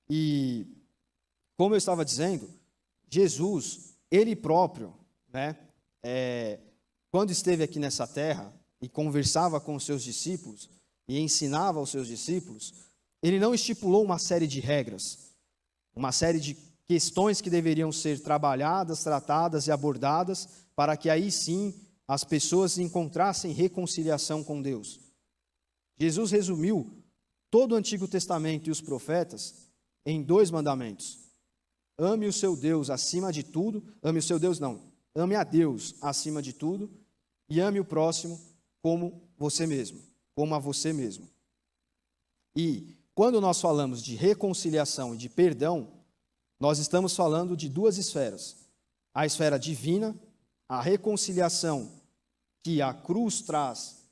E, como eu estava dizendo, Jesus, ele próprio, né, quando esteve aqui nessa terra e conversava com os seus discípulos e ensinava aos seus discípulos, ele não estipulou uma série de regras, uma série de questões que deveriam ser trabalhadas, tratadas e abordadas para que aí sim as pessoas encontrassem reconciliação com Deus. Jesus resumiu todo o Antigo Testamento e os profetas em 2 mandamentos. Ame o seu Deus acima de tudo, ame a Deus acima de tudo e ame o próximo como você mesmo, como a você mesmo. E quando nós falamos de reconciliação e de perdão, nós estamos falando de 2 esferas. A esfera divina, a reconciliação que a cruz traz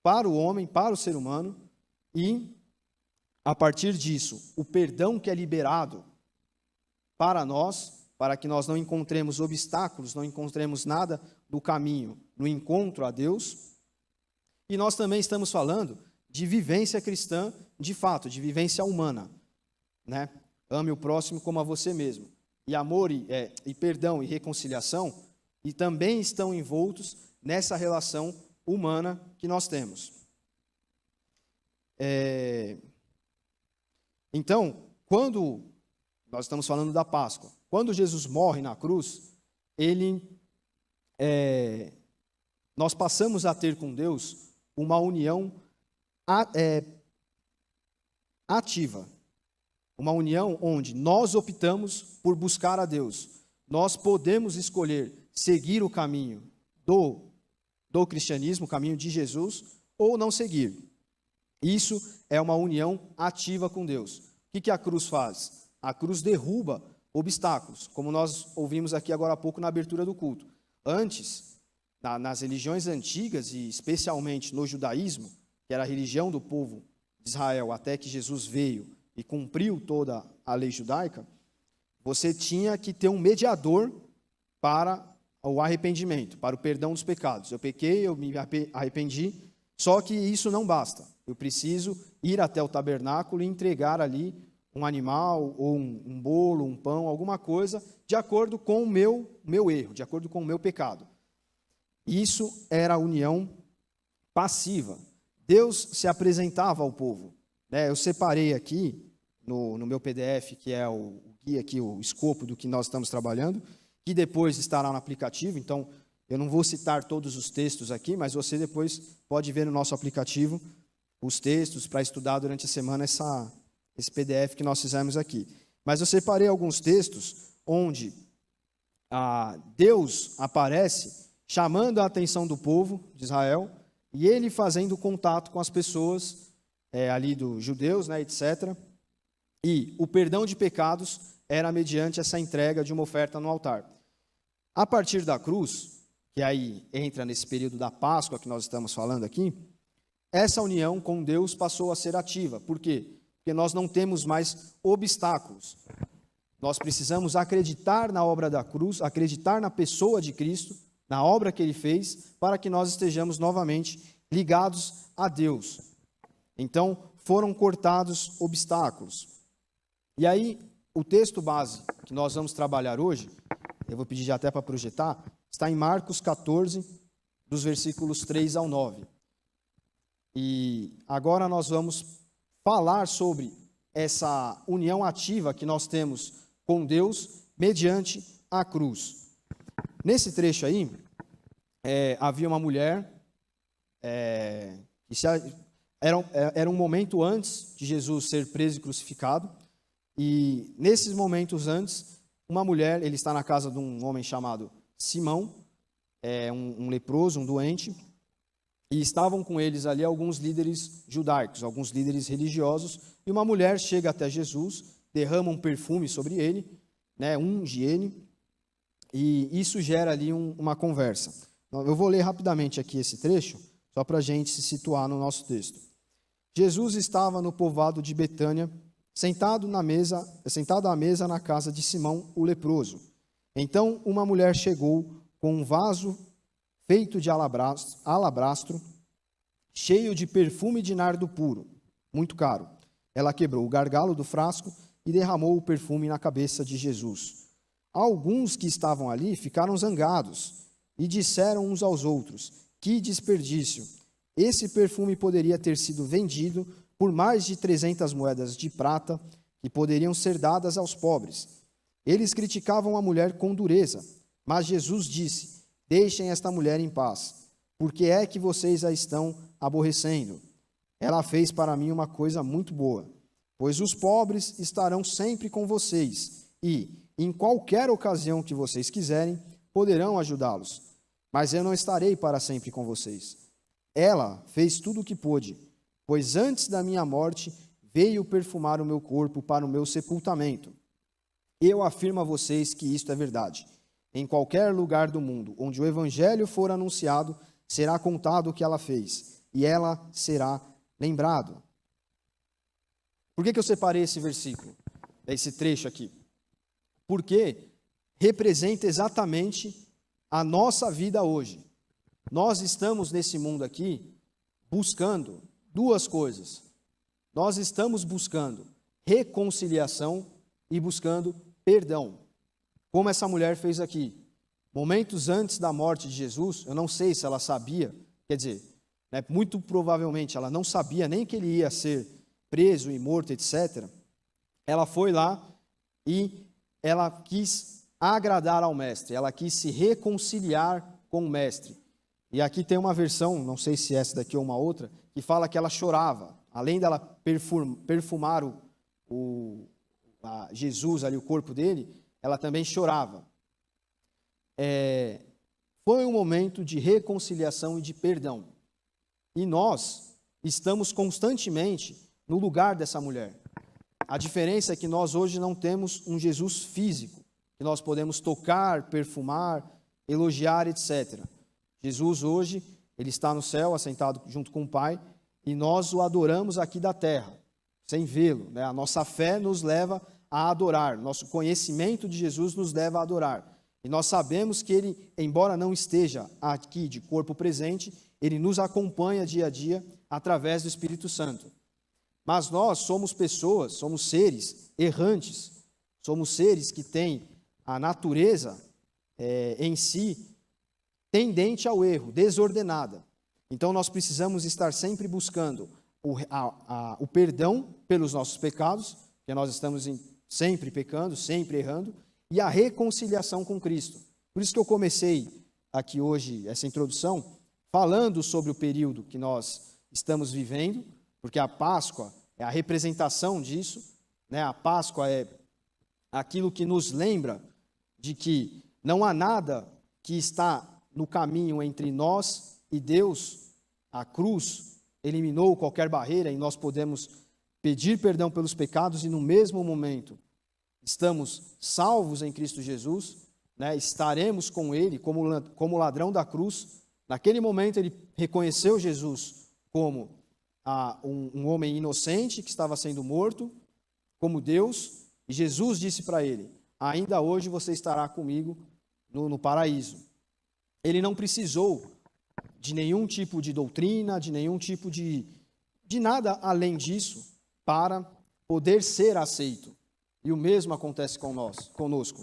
para o homem, para o ser humano, e, a partir disso, o perdão que é liberado para nós, para que nós não encontremos obstáculos, não encontremos nada do caminho no encontro a Deus. E nós também estamos falando de vivência cristã, de fato, de vivência humana, né? Ame o próximo como a você mesmo. E amor e perdão e reconciliação e também estão envoltos nessa relação humana que nós temos. Então, quando nós estamos falando da Páscoa, quando Jesus morre na cruz, nós passamos a ter com Deus uma união ativa. Uma união onde nós optamos por buscar a Deus. Nós podemos escolher seguir o caminho do cristianismo, o caminho de Jesus, ou não seguir. Isso é uma união ativa com Deus. O que a cruz faz? A cruz derruba obstáculos, como nós ouvimos aqui agora há pouco na abertura do culto. Antes, nas religiões antigas, e especialmente no judaísmo, que era a religião do povo de Israel, até que Jesus veio e cumpriu toda a lei judaica, você tinha que ter um mediador para o arrependimento, para o perdão dos pecados. Eu pequei, eu me arrependi, só que isso não basta. Eu preciso ir até o tabernáculo e entregar ali um animal, ou um bolo, um pão, alguma coisa, de acordo com o meu erro, de acordo com o meu pecado. Isso era a união passiva. Deus se apresentava ao povo. Eu separei aqui, no meu PDF, que é o guia aqui, o escopo do que nós estamos trabalhando, que depois estará no aplicativo, então eu não vou citar todos os textos aqui, mas você depois pode ver no nosso aplicativo os textos para estudar durante a semana esse PDF que nós fizemos aqui. Mas eu separei alguns textos onde Deus aparece chamando a atenção do povo de Israel e ele fazendo contato com as pessoas ali dos judeus, né, etc. E o perdão de pecados era mediante essa entrega de uma oferta no altar. A partir da cruz, que aí entra nesse período da Páscoa que nós estamos falando aqui, essa união com Deus passou a ser ativa. Por quê? Porque nós não temos mais obstáculos. Nós precisamos acreditar na obra da cruz, acreditar na pessoa de Cristo, na obra que Ele fez, para que nós estejamos novamente ligados a Deus. Então, foram cortados obstáculos. E aí, o texto base que nós vamos trabalhar hoje, eu vou pedir já até para projetar, está em Marcos 14, dos versículos 3 ao 9. E agora nós vamos falar sobre essa união ativa que nós temos com Deus mediante a cruz. Nesse trecho aí, havia uma mulher, era um momento antes de Jesus ser preso e crucificado, e nesses momentos antes, uma mulher, ele está na casa de um homem chamado Simão, um leproso, um doente, e estavam com eles ali alguns líderes judaicos, alguns líderes religiosos, e uma mulher chega até Jesus, derrama um perfume sobre ele, unge ele, e isso gera ali uma conversa. Eu vou ler rapidamente aqui esse trecho, só para a gente se situar no nosso texto. Jesus estava no povoado de Betânia, sentado à mesa na casa de Simão, o leproso. Então uma mulher chegou com um vaso feito de alabastro, cheio de perfume de nardo puro, muito caro. Ela quebrou o gargalo do frasco e derramou o perfume na cabeça de Jesus. Alguns que estavam ali ficaram zangados e disseram uns aos outros: que desperdício! Esse perfume poderia ter sido vendido por mais de 300 moedas de prata, que poderiam ser dadas aos pobres. Eles criticavam a mulher com dureza, mas Jesus disse: deixem esta mulher em paz. Por que é que vocês a estão aborrecendo? Ela fez para mim uma coisa muito boa, pois os pobres estarão sempre com vocês e, em qualquer ocasião que vocês quiserem, poderão ajudá-los. Mas eu não estarei para sempre com vocês. Ela fez tudo o que pôde, pois antes da minha morte veio perfumar o meu corpo para o meu sepultamento. Eu afirmo a vocês que isto é verdade. Em qualquer lugar do mundo onde o evangelho for anunciado, será contado o que ela fez, e ela será lembrada. Por que eu separei esse versículo, esse trecho aqui? Porque representa exatamente a nossa vida hoje. Nós estamos nesse mundo aqui buscando duas coisas. Nós estamos buscando reconciliação e buscando perdão. Como essa mulher fez aqui. Momentos antes da morte de Jesus, eu não sei se ela sabia, quer dizer, muito provavelmente ela não sabia nem que ele ia ser preso e morto, etc. Ela foi lá e ela quis agradar ao mestre, ela quis se reconciliar com o mestre. E aqui tem uma versão, não sei se essa daqui ou uma outra, que fala que ela chorava. Além dela perfumar Jesus ali, o corpo dele, ela também chorava. Foi um momento de reconciliação e de perdão. E nós estamos constantemente no lugar dessa mulher. A diferença é que nós hoje não temos um Jesus físico, que nós podemos tocar, perfumar, elogiar, etc. Jesus hoje, ele está no céu, assentado junto com o Pai, e nós o adoramos aqui da terra, sem vê-lo, né? A nossa fé nos leva a adorar, nosso conhecimento de Jesus nos leva a adorar. E nós sabemos que ele, embora não esteja aqui de corpo presente, ele nos acompanha dia a dia através do Espírito Santo. Mas nós somos pessoas, somos seres errantes, somos seres que têm a natureza em si tendente ao erro, desordenada. Então nós precisamos estar sempre buscando o perdão pelos nossos pecados, porque nós estamos sempre pecando, sempre errando, e a reconciliação com Cristo. Por isso que eu comecei aqui hoje essa introdução, falando sobre o período que nós estamos vivendo, porque a Páscoa é a representação disso, né? A Páscoa é aquilo que nos lembra de que não há nada que está no caminho entre nós e Deus. A cruz eliminou qualquer barreira e nós podemos pedir perdão pelos pecados e no mesmo momento estamos salvos em Cristo Jesus, né? Estaremos com Ele como ladrão da cruz. Naquele momento ele reconheceu Jesus como um homem inocente que estava sendo morto, como Deus, e Jesus disse para ele: ainda hoje você estará comigo no paraíso. Ele não precisou de nenhum tipo de doutrina, de nenhum tipo de nada além disso para poder ser aceito. E o mesmo acontece conosco.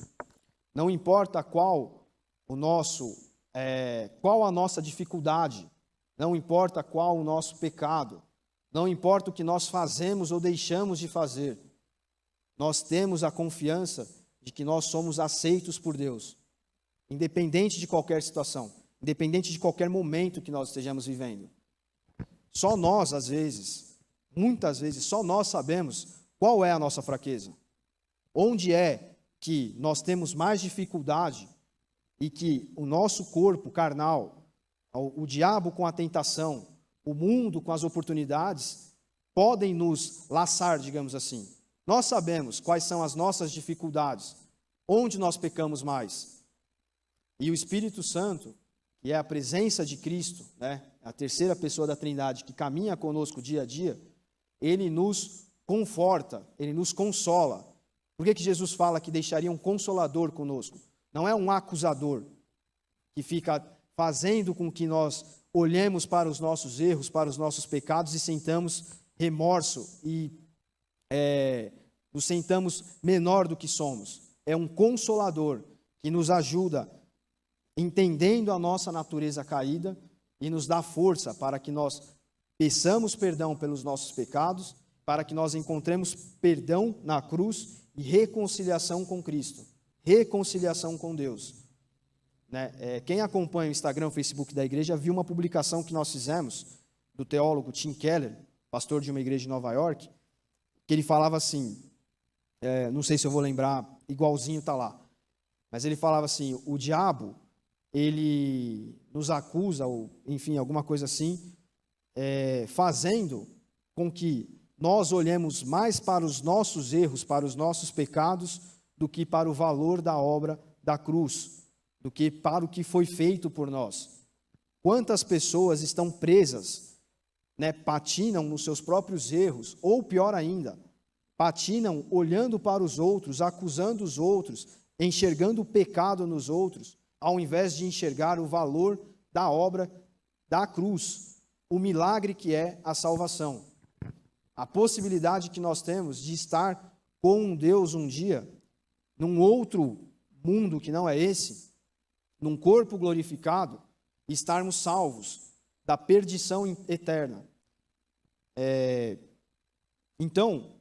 Não importa qual a nossa dificuldade, não importa qual o nosso pecado, não importa o que nós fazemos ou deixamos de fazer, nós temos a confiança de que nós somos aceitos por Deus, independente de qualquer situação, independente de qualquer momento que nós estejamos vivendo. Só nós, às vezes, muitas vezes, só nós sabemos qual é a nossa fraqueza. Onde é que nós temos mais dificuldade e que o nosso corpo carnal, o diabo com a tentação, o mundo com as oportunidades, podem nos laçar, digamos assim. Nós sabemos quais são as nossas dificuldades, onde nós pecamos mais. E o Espírito Santo, que é a presença de Cristo, né, a terceira pessoa da Trindade, que caminha conosco dia a dia, ele nos conforta, ele nos consola. Por que Jesus fala que deixaria um consolador conosco? Não é um acusador que fica fazendo com que nós olhemos para os nossos erros, para os nossos pecados e sintamos remorso e nos sentamos menor do que somos. É um consolador que nos ajuda entendendo a nossa natureza caída e nos dá força para que nós peçamos perdão pelos nossos pecados, para que nós encontremos perdão na cruz e reconciliação com Cristo, reconciliação com Deus. Quem acompanha o Instagram, o Facebook da igreja, viu uma publicação que nós fizemos do teólogo Tim Keller, pastor de uma igreja em Nova York, que ele falava assim, não sei se eu vou lembrar, igualzinho está lá, mas ele falava assim, o diabo, ele nos acusa, ou enfim, alguma coisa assim, fazendo com que nós olhemos mais para os nossos erros, para os nossos pecados, do que para o valor da obra da cruz, do que para o que foi feito por nós. Quantas pessoas estão presas, patinam nos seus próprios erros, ou pior ainda, patinam olhando para os outros, acusando os outros, enxergando o pecado nos outros, ao invés de enxergar o valor da obra da cruz, o milagre que é a salvação. A possibilidade que nós temos de estar com um Deus um dia, num outro mundo que não é esse, num corpo glorificado, e estarmos salvos da perdição eterna. Então,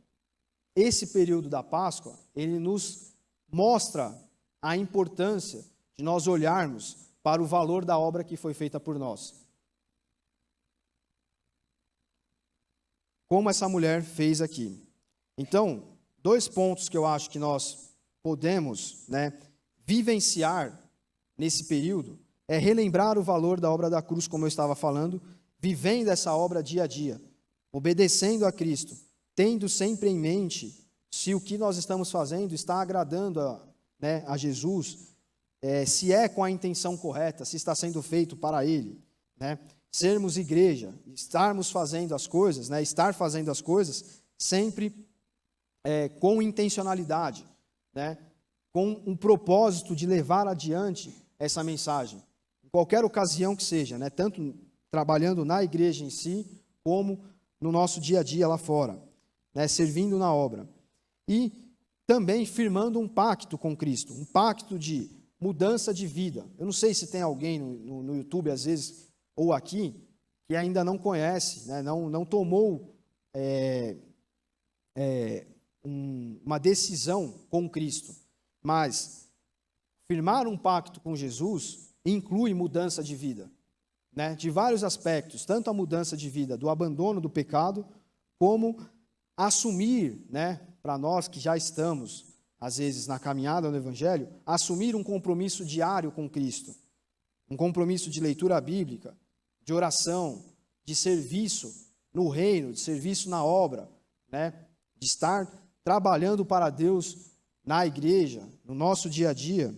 esse período da Páscoa, ele nos mostra a importância de nós olharmos para o valor da obra que foi feita por nós. Como essa mulher fez aqui. Então, 2 pontos que eu acho que nós podemos vivenciar nesse período é relembrar o valor da obra da cruz, como eu estava falando, vivendo essa obra dia a dia, obedecendo a Cristo, tendo sempre em mente se o que nós estamos fazendo está agradando a Jesus, se é com a intenção correta, se está sendo feito para Ele, sermos igreja, estarmos fazendo as coisas, estar fazendo as coisas sempre com intencionalidade, com um propósito de levar adiante essa mensagem, em qualquer ocasião que seja, tanto trabalhando na igreja em si, como no nosso dia a dia lá fora, servindo na obra. E também firmando um pacto com Cristo, um pacto de mudança de vida. Eu não sei se tem alguém no YouTube, às vezes, ou aqui, que ainda não conhece, não tomou uma decisão com Cristo. Mas firmar um pacto com Jesus inclui mudança de vida, de vários aspectos, tanto a mudança de vida do abandono do pecado, como assumir, para nós que já estamos, às vezes, na caminhada no Evangelho, assumir um compromisso diário com Cristo, um compromisso de leitura bíblica, de oração, de serviço no reino, de serviço na obra, de estar trabalhando para Deus na igreja, no nosso dia a dia.